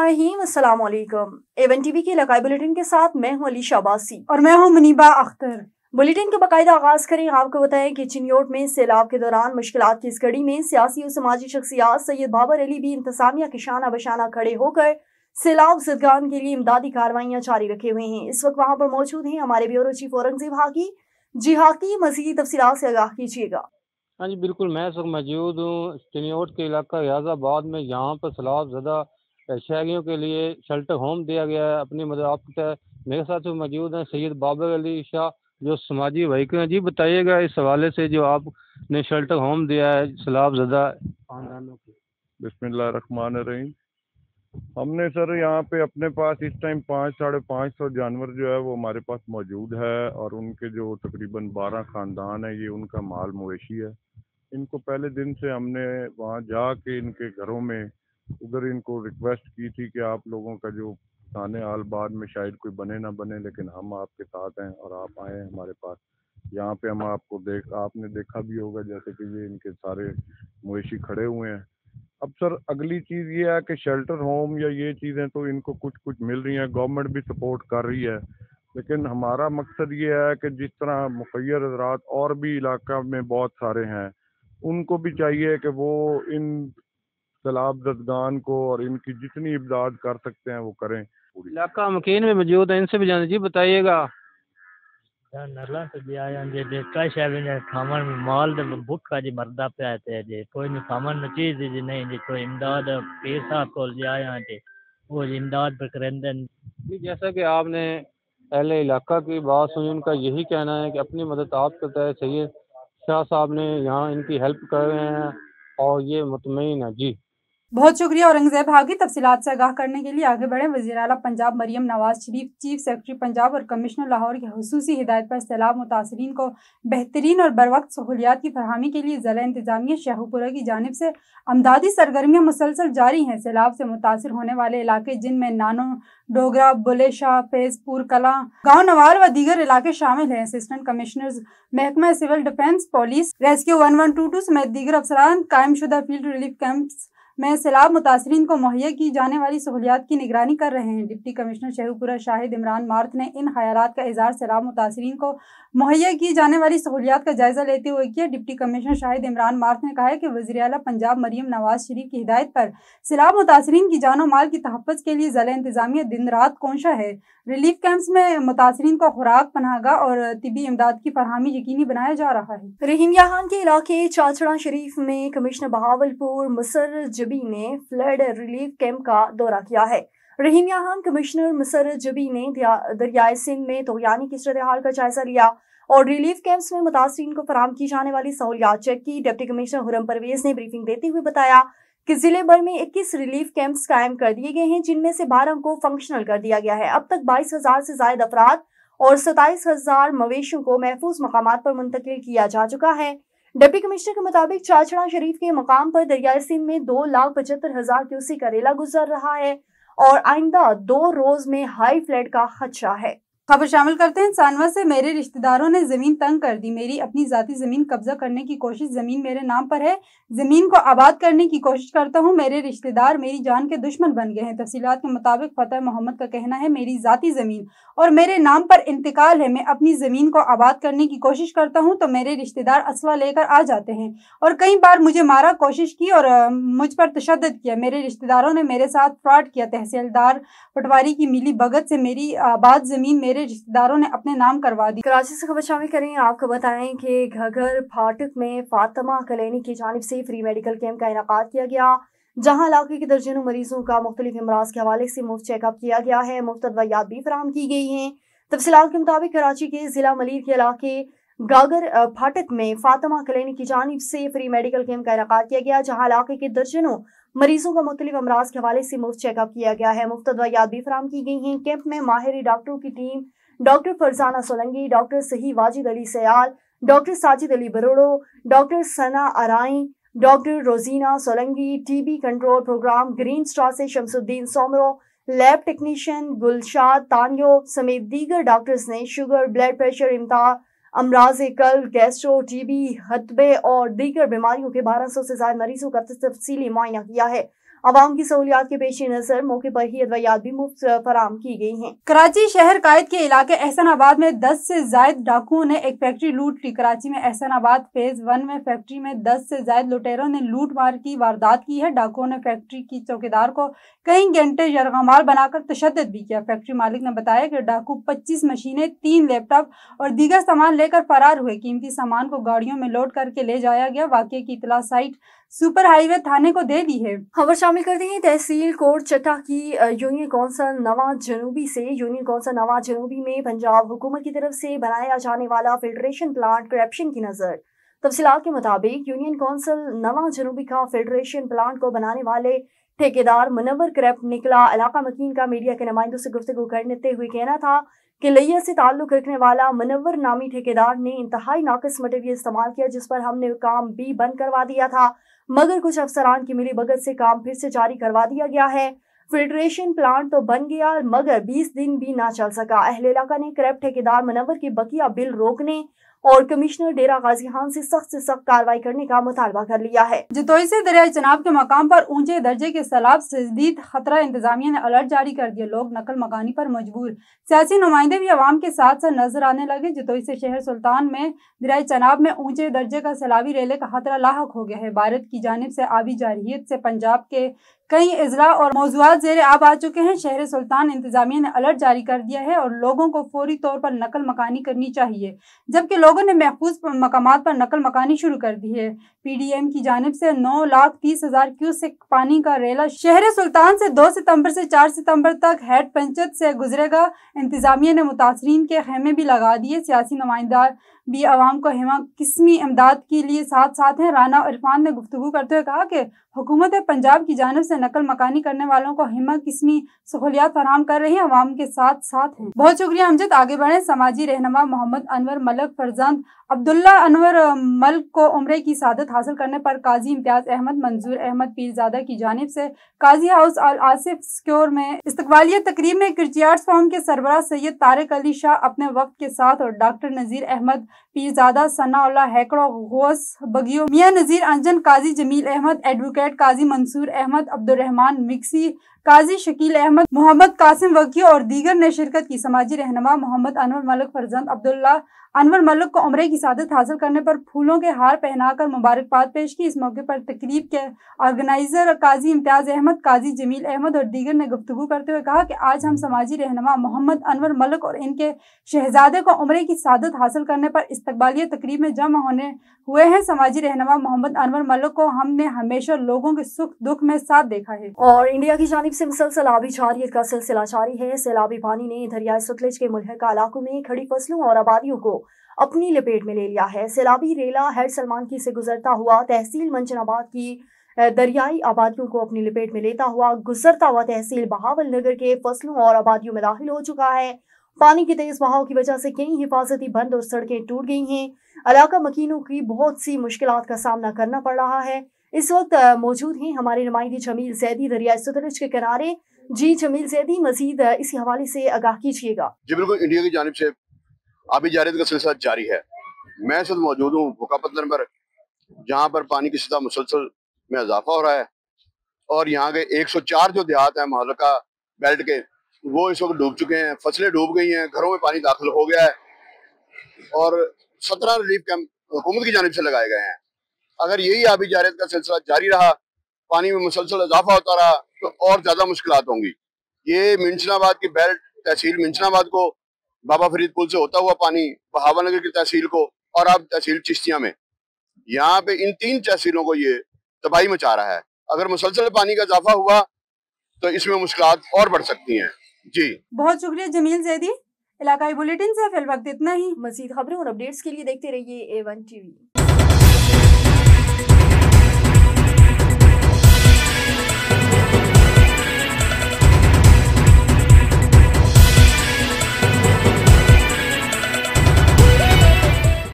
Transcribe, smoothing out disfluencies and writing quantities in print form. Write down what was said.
साहीन अस्सलाम वालेकुम। Avon TV के इलाकाई बुलेटिन के साथ मैं हूं अलीशा अब्बासी और मैं हूं मुनीबा अख्तर। बुलेटिन का बाकायदा आगाज करें। आपको बताएं कि चिन्योट में सैलाब के दौरान मुश्किलात की इस घड़ी में सियासी और समाजी शख्सियात सैयद बाबर अली भी इंतजामिया के शाना बशाना खड़े होकर सैलाब ज़दगान के लिए इमदादी कार्रवाइयां जारी रखे हुए हैं। इस वक्त वहां पर मौजूद हैं हमारे ब्यूरो चीफ औरंगजेब हाकी। जी हाकी, मज़ीद तफसीलात से आगाह कीजिएगा। हाँ जी बिल्कुल, मैं इस वक्त मौजूद हूँ चिन्योट के इलाका याजाबाद में। यहाँ पर सैलाब ज़दा शहरियों के लिए शेल्टर होम दिया गया है। अपनी मदद आप मेरे साथ मौजूद हैं सैयद बाबर अली शाह जो समाजी वहीकल हैं। जी बताइएगा इस हवाले से जो आपने शेल्टर होम दिया है सैलाब ज़दा खानदानों को। बिस्मिल्लाहिर्रहमानिर्रहीम। हमने सर यहाँ पे अपने पास इस टाइम 500-550 जानवर जो है वो हमारे पास मौजूद है और उनके जो तकरीबन 12 ख़ानदान है, ये उनका माल मवेशी है। इनको पहले दिन से हमने वहाँ जाके इनके घरों में उधर इनको रिक्वेस्ट की थी कि आप लोगों का जो ताने हाल बाद में शायद कोई बने ना बने, लेकिन हम आपके साथ हैं और आप आए हैं हमारे पास। यहाँ पे हम आपने देखा भी होगा जैसे कि ये इनके सारे मवेशी खड़े हुए हैं। अब सर अगली चीज़ ये है कि शेल्टर होम या ये चीज़ें तो इनको कुछ कुछ मिल रही हैं, गवर्नमेंट भी सपोर्ट कर रही है, लेकिन हमारा मकसद ये है कि जिस तरह मुखैर हज़रात और भी इलाका में बहुत सारे हैं, उनको भी चाहिए कि वो इन सैलाब ज़दगान को और इनकी जितनी इमदाद कर सकते हैं वो करें। इलाका मकीन में मौजूद है, इनसे भी जाने। जी बताइएगा। नरला से जी आया जे ट्राई शायद खामन माल दे बुक का जी मर्दा पे आए थे जी कोई नहीं खामन में चीज जी नहीं जी कोई इमदाद पीर साहब को जी आया जी वो जी इमदाद पर करेंदन जी जैसा कि आपने पहले इलाका की बात सुनी, उनका यही कहना है कि अपनी मदद आप करता है। सैयद शाह साहब ने यहाँ इनकी हेल्प कर रहे हैं और ये मुतमईन है। जी बहुत शुक्रिया औरंगजेब हाकी। तफसीलात से आगाह करने के लिए आगे बढ़े। वज़ीर आला पंजाब मरियम नवाज शरीफ चीफ सेक्रेटरी पंजाब और कमिश्नर लाहौर की हुसूसी हिदायत पर सैलाब मुतासरीन को बेहतरीन और बरवक्त सहूलियात की फरहमी के लिए ज़िला इंतजामिया शाहपुरा की जानिब से अमदादी सरगर्मियाँ मुसलसल जारी हैं। सैलाब से मुतासर होने वाले इलाके जिनमें नानो, डोगरा, बुले शाह, फैजपुर कलां, गाँव नवार व दीगर इलाके शामिल हैं। असिस्टेंट कमिश्नर्स महकमा सिविल डिफेंस, पुलिस, रेस्क्यू 1122 समेत दीगर अफसरान कायमशुदा फील्ड रिलीफ कैंप्स में सैलाब मुतासरीन को मुहैया की जाने वाली सहूलियात की निगरानी कर रहे हैं। Deputy commissioner Shahpura Shahid Imran math ने इन ख्यालात का इज़हार सैलाब मुतासरीन को मुहैया की जाने वाली सहूलियात का जायज़ा लेते हुए किया। Deputy commissioner Shahid Imran math ने कहा है कि वज़ीर आला पंजाब मरियम नवाज शरीफ की हिदायत पर सैलाब मुतासरीन की जान और माल की तहफ़्फ़ुज़ के लिए ज़िला इंतजामिया दिन रात कोशा है। रिलीफ कैंप्स में मुतासरीन को खुराक, पनाहगाह और तिबी इमदाद की फरहमी यकीनी बनाया जा रहा है। रहीमिया खान के इलाके चाचड़ा शरीफ में कमिश्नर बहावलपुर मुसर्रत जबी ने फ्लड रिलीफ कैंप का दौरा किया है। रहीमिया खान कमिश्नर मुसर्रत जबी ने दरियाए सिंध में तोयानी की सूरत हाल का जायजा लिया और रिलीफ कैंप्स में मुतासरीन को फराहम की जाने वाली सहूलियात चेक की। डिप्टी कमिश्नर हुरम परवेज ने ब्रीफिंग देते हुए बताया कि जिले भर में 21 रिलीफ कैंप्स कायम कर दिए गए हैं, जिनमें से 12 को फंक्शनल कर दिया गया है। अब तक 22,000 से ज्यादा अफराद और 27,000 मवेशियों को महफूज मकामात पर मुंतकिल किया जा चुका है। डिप्टी कमिश्नर के मुताबिक चाचड़ा शरीफ के मकाम पर दरियाए सिंध में 2,75,000 क्यूसेक का रेला गुजर रहा है और आइंदा 2 रोज में हाई फ्लड का खदशा है। खबर शामिल करते हैं सानवा से। मेरे रिश्तेदारों ने जमीन तंग कर दी, मेरी अपनी जाती जमीन कब्जा करने की कोशिश, जमीन मेरे नाम पर है, जमीन को आबाद करने की कोशिश करता हूं, मेरे रिश्तेदार मेरी जान के दुश्मन बन गए हैं। तफसीलात के मुताबिक फतेह मोहम्मद का कहना है मेरी जाती जमीन और मेरे नाम पर इंतकाल है, मैं अपनी जमीन को आबाद करने की कोशिश करता हूं तो मेरे रिश्तेदार असला लेकर आ जाते हैं और कई बार मुझे मारा कोशिश की और मुझ पर तशद्दुद किया। मेरे रिश्तेदारों ने मेरे साथ फ्रॉड किया। तहसीलदार पटवारी की मिली भगत से मेरी आबाद जमीन मेरे रिश्तेदारों ने अपने नाम करवा दी। कराची से खबर शामिल करें। आपको बताएं कि घगर फाटक में फातिमा कलैनी की जानिब से फ्री मेडिकल कैंप का इनेकाद किया गया, जहां इलाके के दर्जनों मरीजों का मुख्तलिफ अमराज के हवाले से मुफ्त चेकअप किया गया है। मुफ्त दवाइयात भी फराहम की गई हैं। तफसीलात के मुताबिक कराची के जिला मलीर के इलाके गागर फाटक में फातिमा कलैनी की जानिब से फ्री मेडिकल कैंप का इनेकाद किया गया, जहाँ इलाके के दर्जनों मरीजों का मुख्तलिफ अमराज के हवाले से मुफ्त चेकअप किया गया है। मुफ्त दवाइयात भी फराहम की गई हैं। कैंप में माहिर डॉक्टरों की team doctor Farzana Solangi, doctor सही Wajid Ali Sial, doctor Sajid Ali Barodo, doctor Sana Arai, doctor Rozina Solangi, TB control programme Green Star से शमसुद्दीन सोमरो, लैब टेक्नीशियन गुलशाद तानियो समेत दीगर डॉक्टर्स ने शुगर, ब्लड प्रेशर, इम्ता, अमराज कल्ब, गैस्ट्रो, टीबी, हतबे और दीगर बीमारियों के 1200 से ज्यादा मरीजों का तफसीली मुआयना किया है। عوام کی سہولیات کے پیش نظر موقع پر ہی ادویات بھی مفت فراہم کی گئی ہیں۔ کراچی شہر قائد کے علاقے احسن آباد میں 10 سے زائد ڈاکوؤں نے ایک فیکٹری لوٹ لی۔ کراچی میں احسن آباد فیز 1 میں فیکٹری میں 10 سے زائد لٹیروں نے لوٹ مار کی واردات کی ہے۔ ڈاکوؤں نے فیکٹری کی چوکیدار کو کئی گھنٹے یرغمال بنا کر تشدد بھی کیا۔ فیکٹری مالک نے بتایا کہ ڈاکو 25 مشینیں، 3 لیپ ٹاپ اور دیگر سامان لے کر فرار ہوئے۔ قیمتی سامان کو گاڑیوں میں لوڈ کر کے لے جایا گیا۔ واقعے کی اطلاع سائٹ سپر ہائی وے تھانے کو دے دی ہے۔ خبر شامل کرتے ہیں تحصیل کوٹ چٹا کی یونین کونسل نواں جنوبی سے۔ یونین کونسل نواں جنوبی میں پنجاب حکومت کی طرف سے بنایا جانے والا فلٹریشن پلانٹ کرپشن کی نظر۔ تفصیلات کے مطابق یونین کونسل نواں جنوبی کا فلٹریشن پلانٹ کو بنانے والے ٹھیکیدار منور کرپٹ نکلا۔ علاقہ مکین کا میڈیا کے نمائندوں سے گفتگو کرتے ہوئے کہنا تھا کہ لیہ سے تعلق رکھنے والا منور نامی ٹھیکیدار نے انتہائی ناقص مٹیریل استعمال کیا، جس پر ہم نے کام بھی بند کروا دیا تھا، مگر کچھ افسران کی ملی بھگت سے کام پھر سے جاری کروا دیا گیا ہے۔ فلٹریشن پلانٹ تو بن گیا مگر 20 دن بھی نہ چل سکا۔ اہل علاقہ نے کرپٹ ٹھیکیدار منور کے بقیہ بل روکنے اور کمشنر ڈیرہ غازی خان سے سخت کارروائی کرنے کا مطالبہ کر لیا ہے۔ جتوئی سے دریائے چناب کے مقام پر اونچے درجے کے سیلاب سے شدید خطرہ، انتظامیہ نے الرٹ جاری کر دیا۔ لوگ نقل مکانی پر مجبور، سیاسی نمائندے بھی عوام کے ساتھ نظر آنے لگے۔ جتوئی سے شہر سلطان میں دریائے چناب میں اونچے درجے کا سیلابی ریلے کا خطرہ لاحق ہو گیا ہے۔ بھارت کی جانب سے آبی جارحیت سے پنجاب کے کئی اضلاع اور موضوعات زیر آب آ چکے ہیں۔ شہر سلطان انتظامیہ نے الرٹ جاری کر دیا ہے اور لوگوں کو فوری طور پر نقل مکانی کرنی چاہیے، جبکہ لوگوں نے محفوظ مقامات پر نقل مکانی شروع کر دی ہے۔ پی ڈی ایم کی جانب سے 9,30,000 کیوسک پانی کا ریلا شہر سلطان سے 2 ستمبر سے 4 ستمبر تک ہیڈ پنچت سے گزرے گا۔ انتظامیہ نے متاثرین کے خیمے بھی لگا دیے۔ سیاسی نمائندہ بھی عوام کو ہمہ قسمی امداد کے لیے ساتھ ہیں۔ رانا عرفان نے گفتگو کرتے ہوئے کہا کہ حکومت پنجاب کی جانب سے نقل مکانی کرنے والوں کو ہمہ قسمی سہولیات فراہم کر رہی ہے، عوام کے ساتھ ہیں۔ بہت شکریہ امجد۔ آگے بڑھیں۔ سماجی رہنما محمد انور ملک فرزند عبداللہ انور ملک کو عمرے کی سعادت حاصل کرنے پر قاضی امتیاز احمد منظور احمد پیرزادہ کی جانب سے قاضی ہاؤس آصف سکیور میں استقبالیہ تقریب میں کرچیارڈز فورم کے سربراہ سید طارق علی شاہ اپنے وفد کے ساتھ اور ڈاکٹر نذیر احمد پیرزادہ، ثناء اللہ ہیکڑو، غوث بگیو، میاں نذیر انجن، قاضی جمیل احمد، ایڈوکیٹ قاضی منصور احمد، عبدالرحمان مکسی، قاضی شکیل احمد، محمد قاسم وکیع اور دیگر نے شرکت کی۔ سماجی رہنما محمد انور ملک فرزند عبداللہ انور ملک کو عمرے کی سعادت حاصل کرنے پر پھولوں کے ہار پہنا کر مبارکباد پیش کی۔ اس موقع پر تقریب کے آرگنائزر قاضی امتیاز احمد، قاضی جمیل احمد اور دیگر نے گفتگو کرتے ہوئے کہا کہ آج ہم سماجی رہنما محمد انور ملک اور ان کے شہزادے کو عمرے کی سعادت حاصل کرنے پر استقبالیہ تقریب میں جمع ہوئے ہیں۔ سماجی رہنما محمد انور ملک کو ہم نے ہمیشہ لوگوں کے سکھ دکھ میں ساتھ دیکھا ہے۔ اور انڈیا کی جانب سے مسلسل آبی جارحیت کا سلسلہ جاری ہے۔ سیلابی پانی نے دریائے ستلج کے ملحقہ علاقوں میں کھڑی فصلوں اور آبادیوں کو اپنی لپیٹ میں لے لیا ہے۔ سیلابی ریلا ہیڈ سلمان کی سے گزرتا ہوا تحصیل منچن آباد کی دریائی آبادیوں کو اپنی لپیٹ میں لیتا ہوا گزرتا ہوا تحصیل بہاول نگر کے فصلوں اور آبادیوں میں داخل ہو چکا ہے۔ پانی کے تیز بہاؤ کی وجہ سے کئی حفاظتی بند اور سڑکیں ٹوٹ گئی ہیں۔ علاقہ مکینوں کی بہت سی مشکلات کا سامنا کرنا پڑ رہا ہے۔ اس وقت موجود ہیں ہمارے نمائندے جمیل زیدی دریائے ستلج کے کنارے۔ جی جمیل زیدی، مزید اسی حوالے سے آگاہ کیجیے گا۔ جی بالکل، انڈیا کی جانب سے آبی جارحیت کا سلسلہ جاری ہے۔ میں اس وقت موجود ہوں بھوکا پتن پر، جہاں پر پانی کی سطح مسلسل میں اضافہ ہو رہا ہے اور یہاں کے 104 جو دیہات ہیں محلقہ بیلٹ کے، وہ اس وقت ڈوب چکے ہیں، فصلیں ڈوب گئی ہیں، گھروں میں پانی داخل ہو گیا ہے اور 17 ریلیف کیمپ حکومت کی جانب سے لگائے گئے ہیں۔ اگر یہی آبی جارحیت کا سلسلہ جاری رہا، پانی میں مسلسل اضافہ ہوتا رہا تو اور زیادہ مشکلات ہوں گی۔ یہ منشن آباد کی بیلٹ تحصیل منشن آباد کو بابا فرید پل سے ہوتا ہوا پانی بہاول نگر کی تحصیل کو اور اب تحصیل چشتیاں میں، یہاں پہ ان 3 تحصیلوں کو یہ تباہی مچا رہا ہے۔ اگر مسلسل پانی کا اضافہ ہوا تو اس میں مشکلات اور بڑھ سکتی ہیں۔ جی بہت شکریہ جمیل زیدی۔ علاقائی بلیٹن سے فی الوقت اتنا ہی۔ مزید خبروں اور اپڈیٹس کے لیے دیکھتے رہیے A1 TV۔